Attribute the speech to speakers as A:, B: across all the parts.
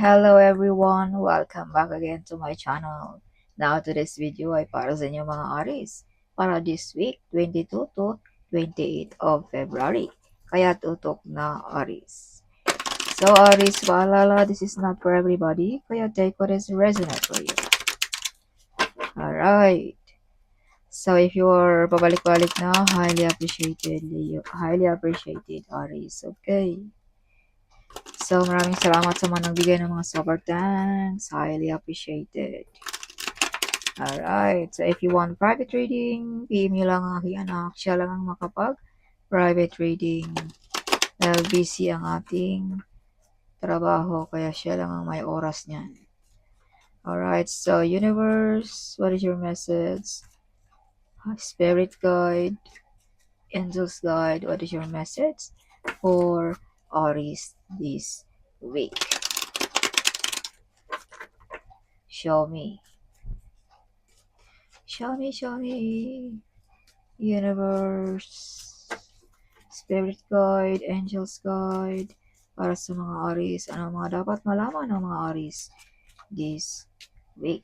A: Hello everyone! Welcome back again to my channel. Now today's video ay para sa inyo mga Aries para this week 22 to 28 of February. Kaya tutok na Aries. So Aries, paalala, this is not for everybody. Kaya take what is resonant for you. Alright. So if you are pabalik-balik na, highly appreciated Aries. Okay. So, maraming salamat sa mga nagbigay ng mga super thanks. Highly appreciated. Alright. So, if you want private reading, PM nyo lang ang aking anak. Siya lang ang makapag-private reading. Dahil busy ang ating trabaho, kaya siya lang ang may oras niyan. Alright. So, universe, what is your message? Spirit guide, angels guide, what is your message for Aries this week? Show me. Show me. Universe, Spirit Guide, Angels Guide, para sa mga Aries. Ano mga dapat malaman ng mga Aries this week?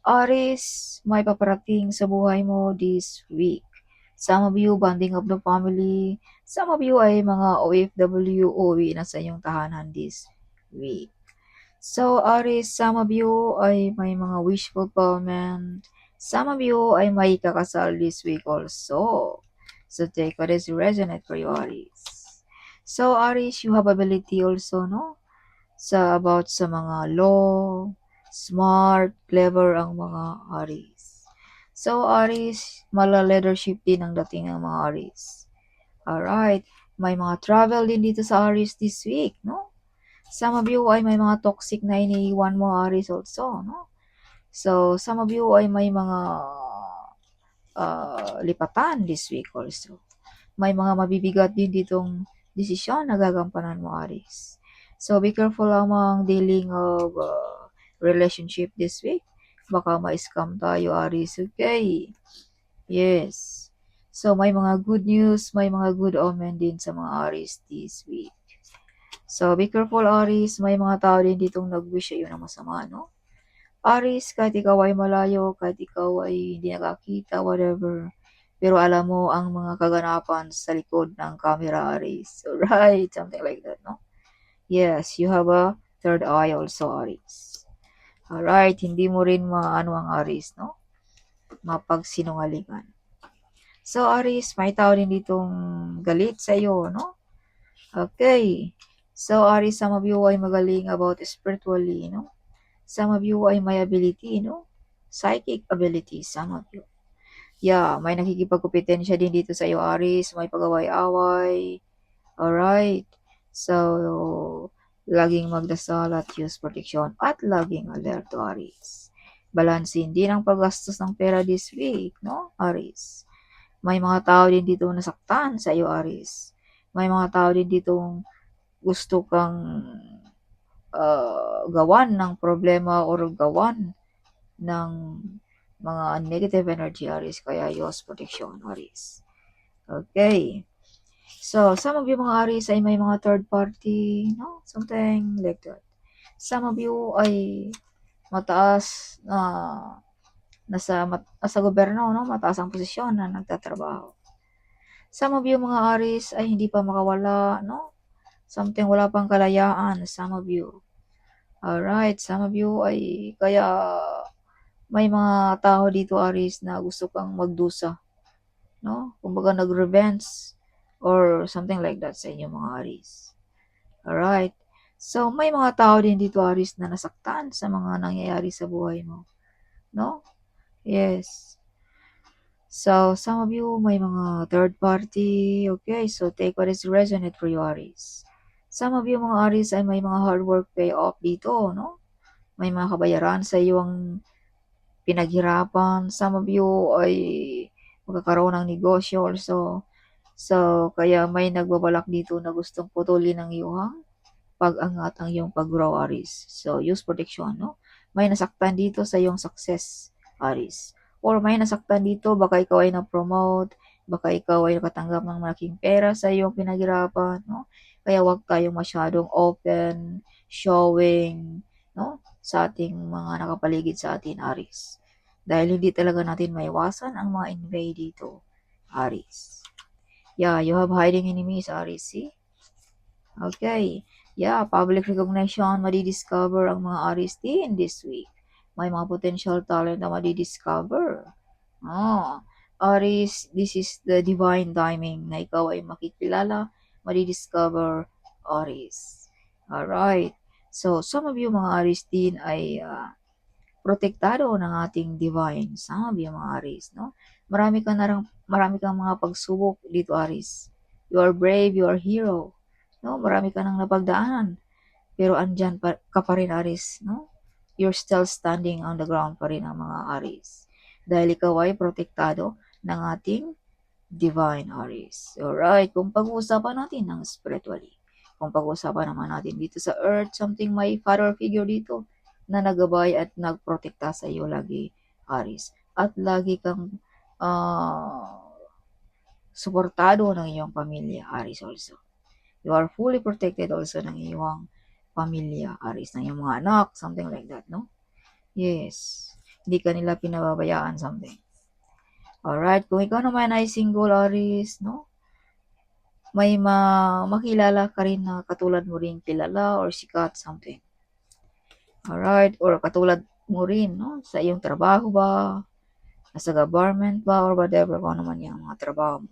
A: Aries, may paparating sa buhay mo this week. Some of you, bonding of the family. Some of you ay mga OFW, uwi na sa inyong tahanan this week. So, Aries, some of you ay may mga wish fulfillment. Some of you ay may kakasal this week also. So, take what is resonate for you, Aries. So, Aries, you have ability also, no? About sa mga law, smart, clever ang mga Aries. So, Aries, mala-leadership din ang dating ng mga Aries. Alright, may mga travel din dito sa Aries this week, no? Some of you ay may mga toxic na iniiwan mo, Aries also, no? So, some of you ay may mga lipatan this week also. May mga mabibigat din ditong desisyon na gagampanan mo, Aries. So, be careful among dealing of relationship this week. Baka ma-scam tayo, Aries. Okay. Yes. So, may mga good news, may mga good omen din sa mga Aries this week. So, be careful, Aries. May mga tao din ditong nag-wish sa'yo ng masama, no? Aries, kahit ikaw ay malayo, kahit ikaw ay hindi nakakita, whatever. Pero alam mo ang mga kaganapan sa likod ng camera, Aries. Alright, something like that, no? Yes, you have a third eye also, Aries. Alright, hindi mo rin maano ang Aries, no? Mapagsinungalingan. So, Aries, may tao din ditong galit sa iyo, no? Okay. So, Aries, some of you ay magaling about spiritually, no? Some of you ay may ability, no? Psychic ability, some of you. Yeah, may nakikipagkumpetensya din dito sa iyo, Aries. May pag-away-away. Alright. So, laging magdasal at use protection at laging alert to Aries. Balansin din ang paggastos ng pera this week, no, Aries? May mga tao din dito nasaktan sa iyo, Aries. May mga tao din ditong gusto kang gawan ng problema or gawan ng mga negative energy, Aries. Kaya use protection, Aries. Okay. So, some of you mga Aries ay may mga third party, no? Something like that. Some of you ay mataas na nasa gobyerno, no? Mataas ang posisyon na nagtatrabaho. Some of you mga Aries ay hindi pa makawala, no? Something wala pang kalayaan, some of you. Alright, some of you ay kaya may mga tao dito, Aries, na gusto kang magdusa, no? Kumbaga nag-revenge or something like that sa inyo mga Aries. Alright. So, may mga tao din dito, Aries, na nasaktan sa mga nangyayari sa buhay mo, no? Yes. So, some of you may mga third party. Okay, so take what is resonate for you, Aries. Some of you mga Aries ay may mga hard work pay off dito, no? May mga kabayaran sa iyong pinaghirapan. Some of you ay magkakaroon ng negosyo also. So, kaya may nagbabalak dito na gustong putulin ng iyong pag-angat ang iyong pag-grow, Aries. So, use protection, no? May nasaktan dito sa iyong success, Aries. Or may nasaktan dito, baka ikaw ay na-promote, Baka ikaw ay nakatanggap ng malaking pera sa iyong pinaghirapan, no? Kaya huwag tayong masyadong open, showing, no? Sa ating mga nakapaligid sa atin, Aris. Dahil hindi talaga natin maiwasan ang mga invade dito, Aris. Yeah, you have hiding enemies, Aris, see? Okay. Yeah, public recognition, madi-discover ang mga Aris din this week. May mga potential talent na madi-discover. Oh, Aris, this is the divine timing na ikaw ay makikilala, madi-discover, Aris. Alright. So, some of you mga Aris din ay protektado ng ating divine. Some of you mga Aris, no? Marami kang mga pagsubok dito, Aris. You are brave, you are hero. No, marami ka nang napagdaanan. Pero andyan ka pa rin, Aris, no? You're still standing on the ground pa rin ang mga Aris. Dahil ikaw ay protektado ng ating divine Aris. Alright, kung pag-uusapan natin ng spiritually, kung pag-uusapan naman natin dito sa earth, something may father figure dito na nagabay at nagprotekta sa iyo lagi, Aris. At lagi kang suportado ng iyong pamilya, Aris also. You are fully protected also ng iyong pamilya, Aris, ng iyong mga anak, something like that, no? Yes. Hindi ka nila pinababayaan, something. Alright, kung ikaw naman ay single, Aris, no? May makilala ka rin na katulad mo rin kilala or sikat, something. Alright, or katulad mo rin, no? Sa iyong trabaho ba, nasa government ba, or whatever, kung ano man yung mga trabaho mo.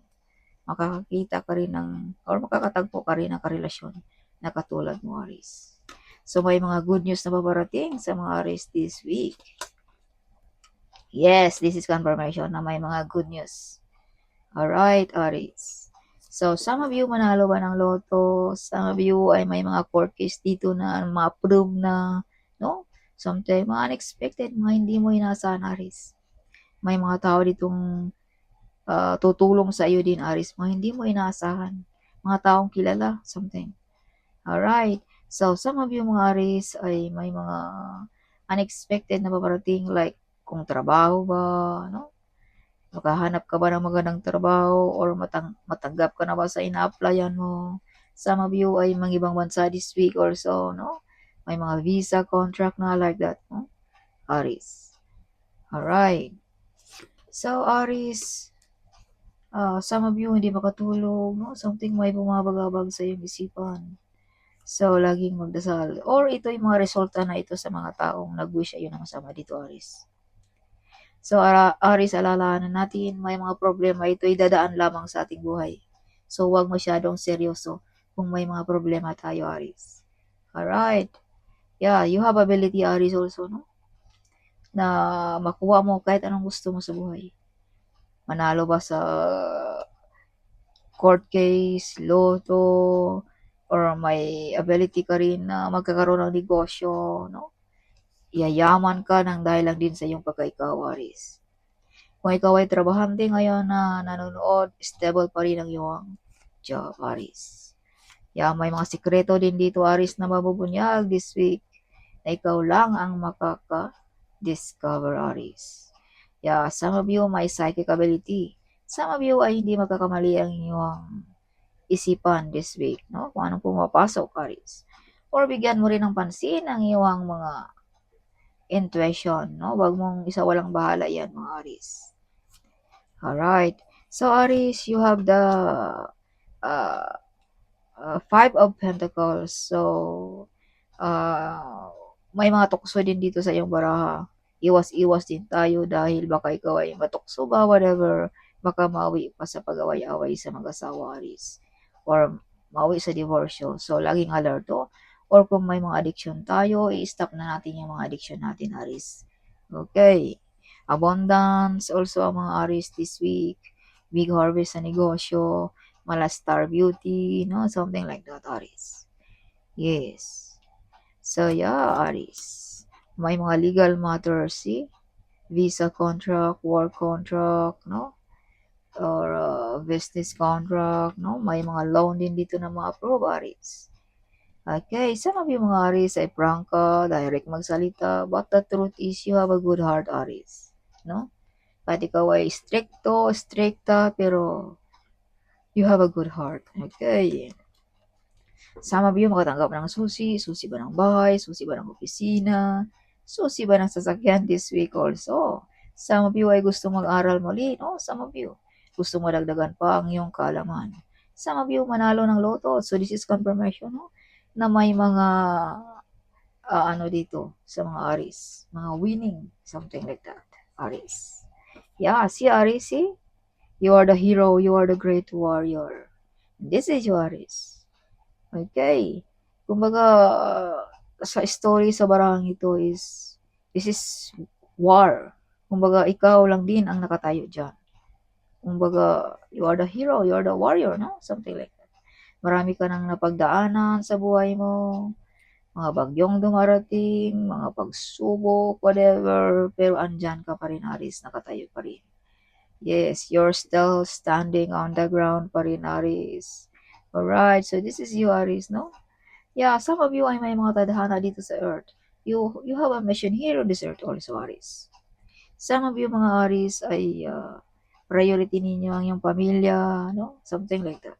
A: Makakakita ka rin ng, or makakatagpo ka rin ng karelasyon na katulad mo, Aris. So, may mga good news na paparating sa mga Aris this week. Yes, this is confirmation na may mga good news. Alright, Aris. So, some of you manalo ba ng loto? Some of you ay may mga court case dito na ma-approve na, no? Sometimes, mga unexpected, mga hindi mo inaasahan, Aris. May mga tao ditong tutulong sa iyo din, Aris, mga hindi mo inaasahan. Mga taong kilala, something. Alright. So, some of you mga Aris ay may mga unexpected na paparating like kung trabaho ba, no? Makahanap ka ba ng magandang trabaho or matanggap ka na ba sa ina-applyan mo? Some of you ay mga ibang bansa this week or so, no? May mga visa contract na like that, no? Aris. Alright. So, Aris, some of you hindi makatulog, no? Something may bumabagabag sa iyong isipan. So, laging magdasal. Or ito yung mga resulta na ito sa mga taong nag-wish ayun ang masama dito, Aris. So, Aris, alalahanan natin, may mga problema ito ay dadaan lamang sa ating buhay. So, huwag masyadong seryoso kung may mga problema tayo, Aris. Alright. Yeah, you have ability, Aris, also, no? Na makuha mo kahit anong gusto mo sa buhay. Manalo ba sa court case, loto, or may ability ka rin na magkakaroon ng negosyo, no? Yayaman ka ng dahil lang din sa iyong pagkaikaw, Aris. Kung ikaw ay trabahante ngayon na nanonood, stable pa rin ang iyong job, Aris. May mga sikreto din dito, Aris, na mabubunyag this week na ikaw lang ang makaka-discover, Aris. Some of you may psychic ability. Some of you ay hindi magkakamali ang iyong isipan this week, no? Kung anong pumapasok, Aris. Or bigyan mo rin ng pansin ang iyong mga intuition, no? Huwag mong isawalang bahala yan, mga Aris. Alright. So, Aris, you have the uh, Five of Pentacles. So, may mga tukso din dito sa iyong baraha. Iwas-iwas din tayo dahil baka ikaw ay matukso ba, whatever. Baka mawi pa sa pag-away-away sa mag-asawa, Aris. Or mawi sa divorsyo. So, laging alerto. Or kung may mga addiction tayo, i-stop na natin yung mga addiction natin, Aris. Okay. Abundance also ang mga Aris this week. Big harvest sa negosyo. Mala star beauty, no? Something like that, Aris. Yes. So, yeah, Aris. May mga legal matters, see? Visa contract, work contract, no? Or business contract, no? May mga loan din dito na mga approve, Aris. Okay, some of you mga Aris ay prangka, direct magsalita, but the truth is you have a good heart, Aris. No? Kahit ikaw ay stricta, pero you have a good heart. Okay. Some of you makatanggap ng susi ba ng bahay, susi ba ng opisina, susi ba ng sasakyan this week also. Some of you ay gusto mag-aral muli, no? Some of you gusto madagdagan pa ang iyong kaalaman. Some of you manalo ng loto. So this is confirmation, no? Na may mga ano dito sa mga Aries, mga winning, something like that. Aries. Yeah, see Aries, see? You are the hero, you are the great warrior. This is your Aries. Okay. Kumbaga, sa story sa barang ito this is war. Kumbaga, ikaw lang din ang nakatayo dyan. Kumbaga, you are the hero, you are the warrior, no? Something like that. Marami ka nang napagdaanan sa buhay mo, mga bagyong dumarating, mga pagsubok, whatever, pero andyan ka pa rin, Aris, nakatayo pa rin. Yes, you're still standing on the ground pa rin, Aris. Alright, so this is you, Aris, no? Yeah, some of you ay may mga tadhana dito sa earth. You have a mission here on this earth also, Aris. Some of you mga Aris ay priority ninyo ang iyong pamilya, no? Something like that.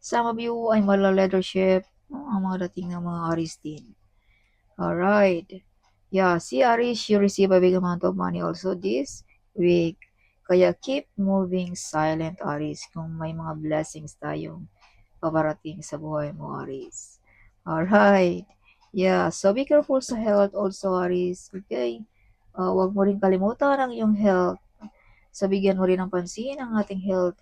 A: Some of you ay mala-leadership, no? Ang mga dating ng mga Aris din. Alright. Yeah, see Aris, you receive a big amount of money also this week. Kaya keep moving silent, Aris, kung may mga blessings tayong paparating sa buhay mo, Aris. Alright. Yeah, so be careful sa health also, Aris. Okay? Huwag mo rin kalimutan ang iyong health. So, bigyan mo rin ng pansin ang ating health.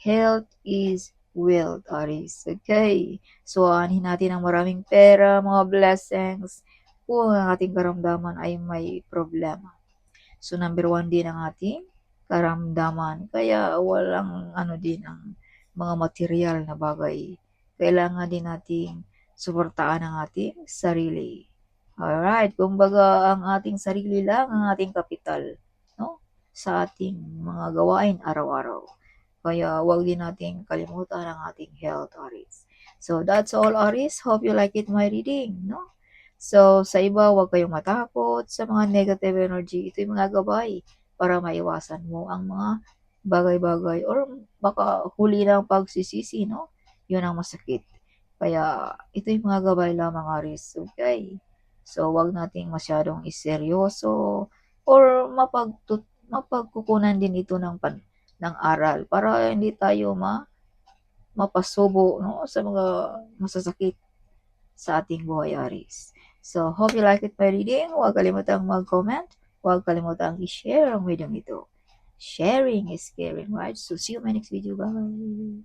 A: Health is wealth, Aris. Okay? So, aanhin natin ang maraming pera, mga blessings, kung ang ating karamdaman ay may problema. So, number 1 din ang ating karamdaman. Kaya, walang din ang mga material na bagay. Kailangan din nating suportaan ang ating sarili. Alright, kumbaga ang ating sarili lang ang ating kapital, no? Sa ating mga gawain araw-araw. Kaya wag din nating kalimutan ang ating health, Aris. So that's all, Aris. Hope you like it my reading, no? So sa iba, wag kayong matakot sa mga negative energy. Ito yung mga gabay para maiwasan mo ang mga bagay-bagay or baka huli ng pagsisisi, no? Yun ang masakit. Kaya ito yung mga gabay lamang, Aris. Okay? So, wag nating masyadong iseryoso or mapagkukunan din ito ng aral para hindi tayo mapasubo, no, sa mga masasakit sa ating buhay, Aris. So, hope you like it my reading. Huwag kalimutang mag-comment. Huwag kalimutang i-share ang video ito. Sharing is caring, right? So, see you in my next video. Bye!